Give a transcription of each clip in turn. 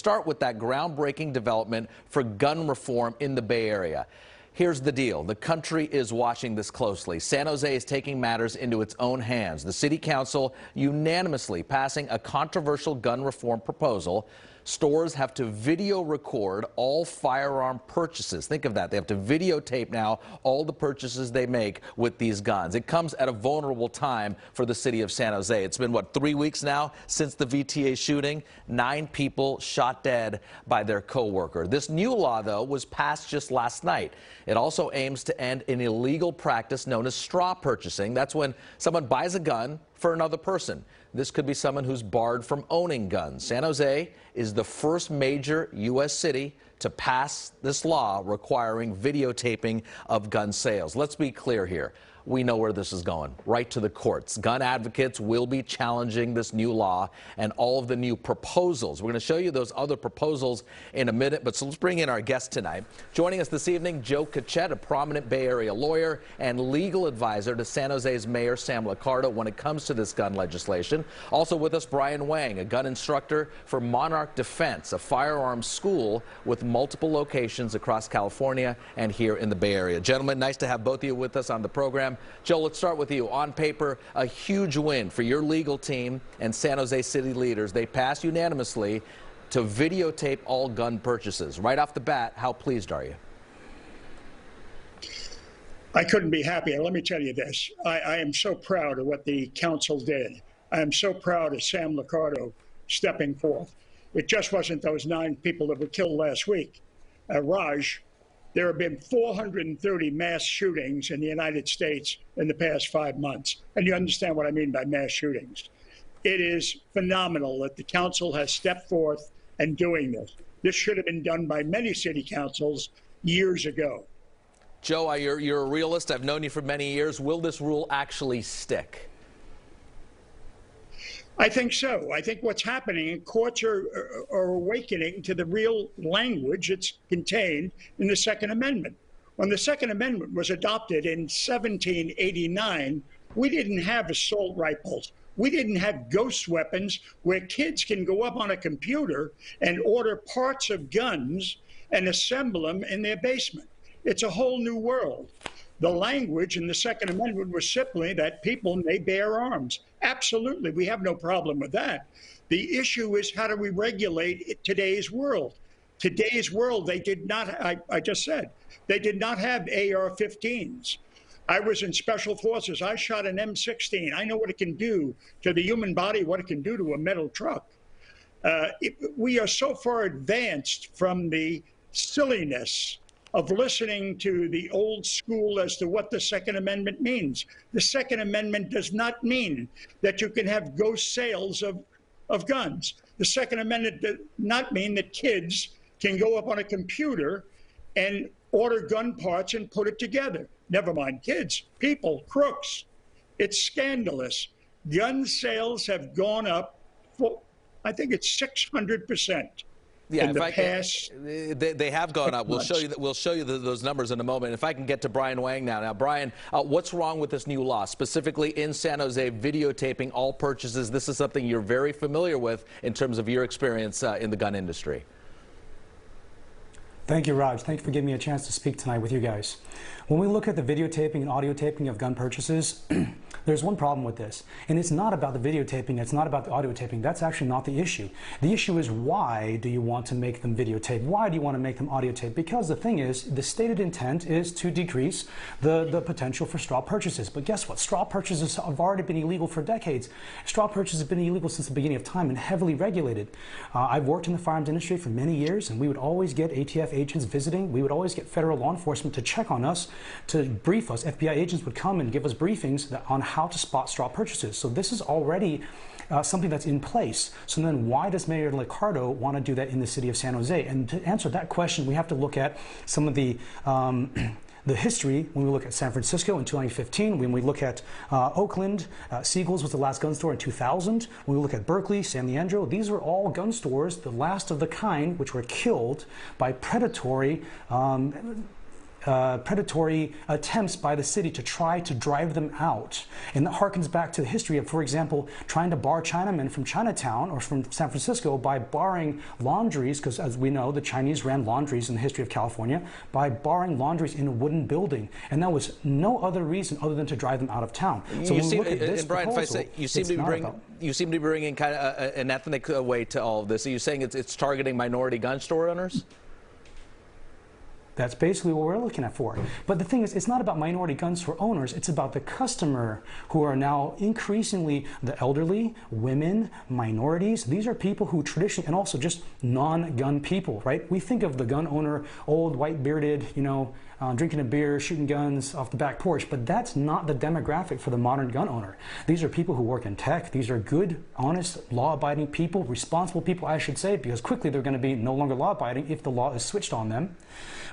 start with that groundbreaking development for gun reform in the Bay Area. Here's the deal. The country is watching this closely. San Jose is taking matters into its own hands. The city council unanimously passing a controversial gun reform proposal. Stores have to video record all firearm purchases. Think of that. They have to videotape now all the purchases they make with these guns. It comes at a vulnerable time for the city of San Jose. It's been, what, 3 weeks now since the VTA shooting? 9 people shot dead by their co-worker. This new law, though, was passed just last night. It also aims to end an illegal practice known as straw purchasing. That's when someone buys a gun for another person. This could be someone who's barred from owning guns. San Jose is the first major U.S. city to pass this law requiring videotaping of gun sales. Let's be clear here. We know where this is going, right to the courts. Gun advocates will be challenging this new law and all of the new proposals. We're going to show you those other proposals in a minute, but so let's bring in our guest tonight. Joining us this evening, Joe Cotchett, a prominent Bay Area lawyer and legal advisor to San Jose's Mayor Sam Liccardo when it comes to this gun legislation. Also with us, Brian Wang, a gun instructor for Monarch Defense, a firearms school with multiple locations across California and here in the Bay Area. Gentlemen, nice to have both of you with us on the program. Joe, let's start with you. On paper, a huge win for your legal team and San Jose city leaders. They passed unanimously to videotape all gun purchases. Right off the bat, how pleased are you? I couldn't be happier. Let me tell you this. I am so proud of what the council did. I am so proud of Sam Liccardo stepping forth. It just wasn't those 9 people that were killed last week. Raj, there have been 430 mass shootings in the United States in the past 5 months. And you understand what I mean by mass shootings. It is phenomenal that the council has stepped forth and doing this. This should have been done by many city councils years ago. Joe, you're a realist. I've known you for many years. Will this rule actually stick? I think so. I think what's happening, courts are awakening to the real language that's contained in the Second Amendment. When the Second Amendment was adopted in 1789, we didn't have assault rifles. We didn't have ghost weapons where kids can go up on a computer and order parts of guns and assemble them in their basement. It's a whole new world. The language in the Second Amendment was simply that people may bear arms. Absolutely, we have no problem with that. The issue is, how do we regulate today's world? Today's world, they did not, I just said, they did not have AR-15s. I was in Special Forces. I shot an M16. I know what it can do to the human body, what it can do to a metal truck. We are so far advanced from the silliness of listening to the old school as to what the Second Amendment means. The Second Amendment does not mean that you can have ghost sales of guns. The Second Amendment does not mean that kids can go up on a computer and order gun parts and put it together. Never mind kids, people, crooks. It's scandalous. Gun sales have gone up for, I think it's 600%. Yeah, in the past, they have gone up. We'll show you those numbers in a moment. If I can get to Brian Wang now. Now, Brian, what's wrong with this new law, specifically in San Jose, videotaping all purchases? This is something you're very familiar with in terms of your experience in the gun industry. Thank you, Raj. Thank you for giving me a chance to speak tonight with you guys. When we look at the videotaping and audio taping of gun purchases, there's one problem with this. And it's not about the videotaping, it's not about the audio taping. That's actually not the issue. The issue is, why do you want to make them videotape? Why do you want to make them audio tape? Because the thing is, the stated intent is to decrease the potential for straw purchases. But guess what? Straw purchases have already been illegal for decades. Straw purchases have been illegal since the beginning of time and heavily regulated. I've worked in the firearms industry for many years, and we would always get ATF agents visiting. We would always get federal law enforcement to check on us, to brief us. FBI agents would come and give us briefings on how to spot straw purchases. So this is already something that's in place. So then why does Mayor Liccardo want to do that in the city of San Jose? And to answer that question, we have to look at some of the history. When we look at San Francisco in 2015, when we look at Oakland, Siegel's was the last gun store in 2000. When we look at Berkeley, San Leandro, these were all gun stores, the last of the kind, which were killed by predatory predatory attempts by the city to try to drive them out. And that harkens back to the history of, for example, trying to bar Chinamen from Chinatown or from San Francisco by barring laundries, because as we know, the Chinese ran laundries in the history of California, by barring laundries in a wooden building. And that was no other reason other than to drive them out of town. So when we look at this Brian, proposal, if I say, you seem to be bringing kind of an ethnic way to all of this. Are you saying it's targeting minority gun store owners? That's basically what we're looking at for. But the thing is, it's not about minority gun store owners. It's about the customer, who are now increasingly the elderly, women, minorities. These are people who traditionally, and also just non-gun people, right? We think of the gun owner, old, white bearded, you know, drinking a beer, shooting guns off the back porch, but that's not the demographic for the modern gun owner. These are people who work in tech. These are good, honest, law-abiding people, responsible people, I should say, because quickly they're going to be no longer law-abiding if the law is switched on them.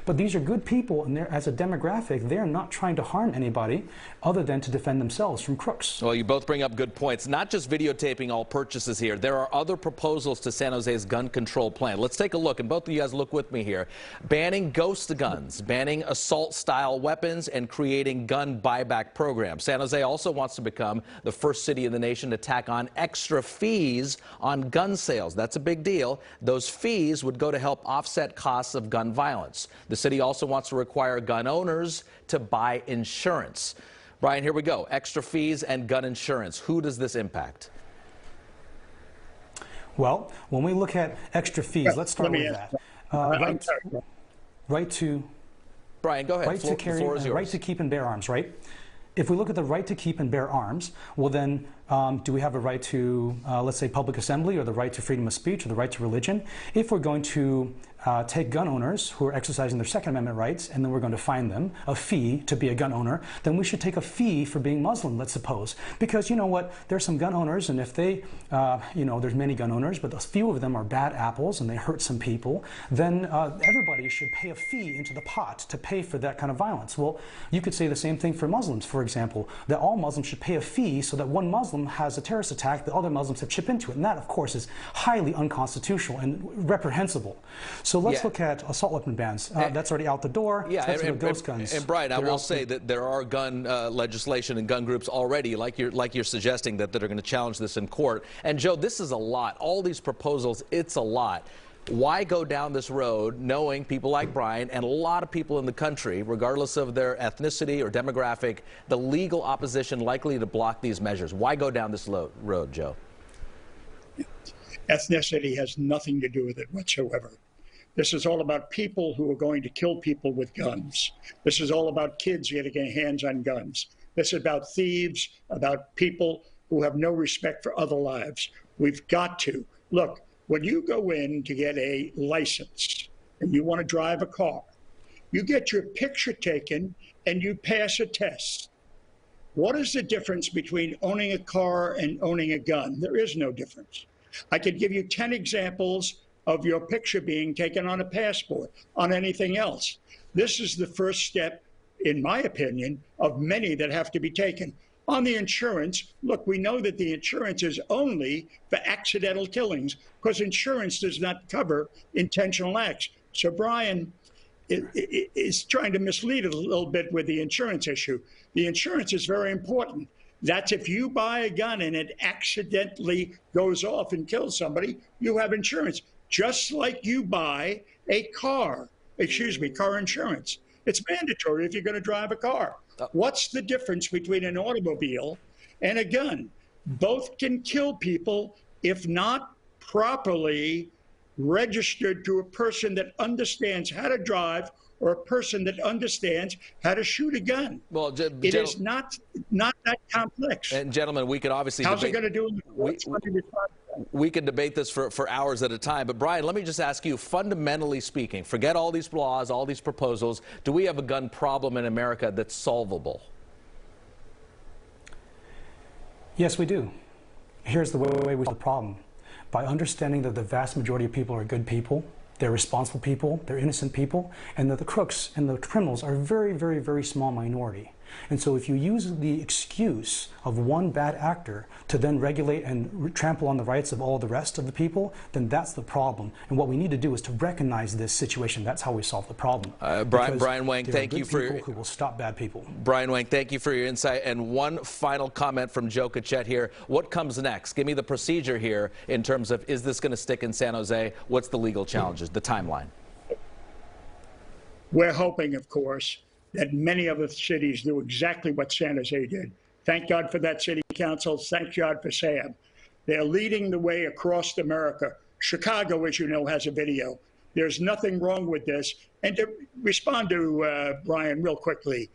But these are good people, and as a demographic, they're not trying to harm anybody other than to defend themselves from crooks. Well, you both bring up good points. Not just videotaping all purchases here. There are other proposals to San Jose's gun control plan. Let's take a look, and both of you guys look with me here. Banning ghost guns, banning assault-style weapons, and creating gun buyback programs. San Jose also wants to become the first city in the nation to tack on extra fees on gun sales. That's a big deal. Those fees would go to help offset costs of gun violence. The city also wants to require gun owners to buy insurance. Brian, here we go. Extra fees and gun insurance. Who does this impact? Well, when we look at extra fees, let's start with that. Right to Brian, go ahead. Right to carry, right to keep and bear arms, right? If we look at the right to keep and bear arms, well then, do we have a right to, let's say, public assembly, or the right to freedom of speech, or the right to religion? If we're going to take gun owners who are exercising their Second Amendment rights, and then we're going to fine them a fee to be a gun owner, then we should take a fee for being Muslim, let's suppose. Because you know what, there's some gun owners, and if they, you know, there's many gun owners, but a few of them are bad apples and they hurt some people, then everybody should pay a fee into the pot to pay for that kind of violence. Well, you could say the same thing for Muslims, for example, that all Muslims should pay a fee so that one Muslim has a terrorist attack, the other Muslims have chip into it. And that, of course, is highly unconstitutional and reprehensible. So let's look at assault weapon bans. That's already out the door. Yeah, and ghost guns. And Brian, I will say that there are gun legislation and gun groups already, like you're suggesting, that are going to challenge this in court. And Joe, this is a lot. All these proposals, it's a lot. Why go down this road knowing people like Brian and a lot of people in the country, regardless of their ethnicity or demographic, the legal opposition likely to block these measures? Why go down this road, Joe? Ethnicity has nothing to do with it whatsoever. This is all about people who are going to kill people with guns. This is all about kids getting their hands on guns. This is about thieves, about people who have no respect for other lives. We've got to. Look, when you go in to get a license and you want to drive a car, you get your picture taken and you pass a test. What is the difference between owning a car and owning a gun? There is no difference. I could give you 10 examples of your picture being taken on a passport, on anything else. This is the first step, in my opinion, of many that have to be taken. On the insurance, look, we know that the insurance is only for accidental killings because insurance does not cover intentional acts. So Brian is trying to mislead a little bit with the insurance issue. The insurance is very important. That's if you buy a gun and it accidentally goes off and kills somebody, you have insurance. Just like you buy a car, car insurance. It's mandatory if you're going to drive a car. What's the difference between an automobile and a gun? Both can kill people if not properly registered to a person that understands how to drive or a person that understands how to shoot a gun. Well, it is not that complex. And gentlemen, we could obviously how's it going to do? We could debate this for hours at a time. But Brian, let me just ask you, fundamentally speaking, forget all these laws, all these proposals, do we have a gun problem in America that's solvable? Yes, we do. Here's the way we solve the problem. By understanding that the vast majority of people are good people, they're responsible people, they're innocent people, and that the crooks and the criminals are a very, very, very small minority. And so if you use the excuse of one bad actor to then regulate and trample on the rights of all the rest of the people, then that's the problem. And what we need to do is to recognize this situation. That's how we solve the problem. Brian Wang, thank you for who will stop bad people. Brian Wang, thank you for your insight. And one final comment from Joe Cotchett here. What comes next? Give me the procedure here in terms of, is this going to stick in San Jose? What's the legal challenges, the timeline? We're hoping, of course, that many other cities do exactly what San Jose did. Thank God for that city council. Thank God for Sam. They're leading the way across America. Chicago, as you know, has a video. There's nothing wrong with this. And to respond to Brian real quickly,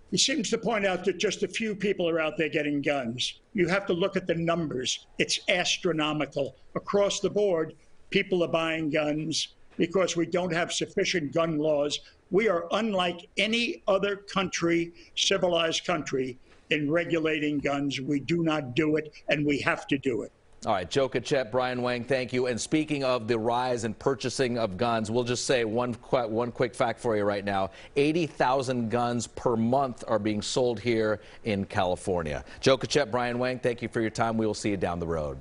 he seems to point out that just a few people are out there getting guns. You have to look at the numbers. It's astronomical. Across the board, people are buying guns because we don't have sufficient gun laws. We are unlike any other country, civilized country, in regulating guns. We do not do it, and we have to do it. All right, Joe Cotchett, Brian Wang, thank you. And speaking of the rise in purchasing of guns, we'll just say one quick fact for you right now. 80,000 guns per month are being sold here in California. Joe Cotchett, Brian Wang, thank you for your time. We will see you down the road.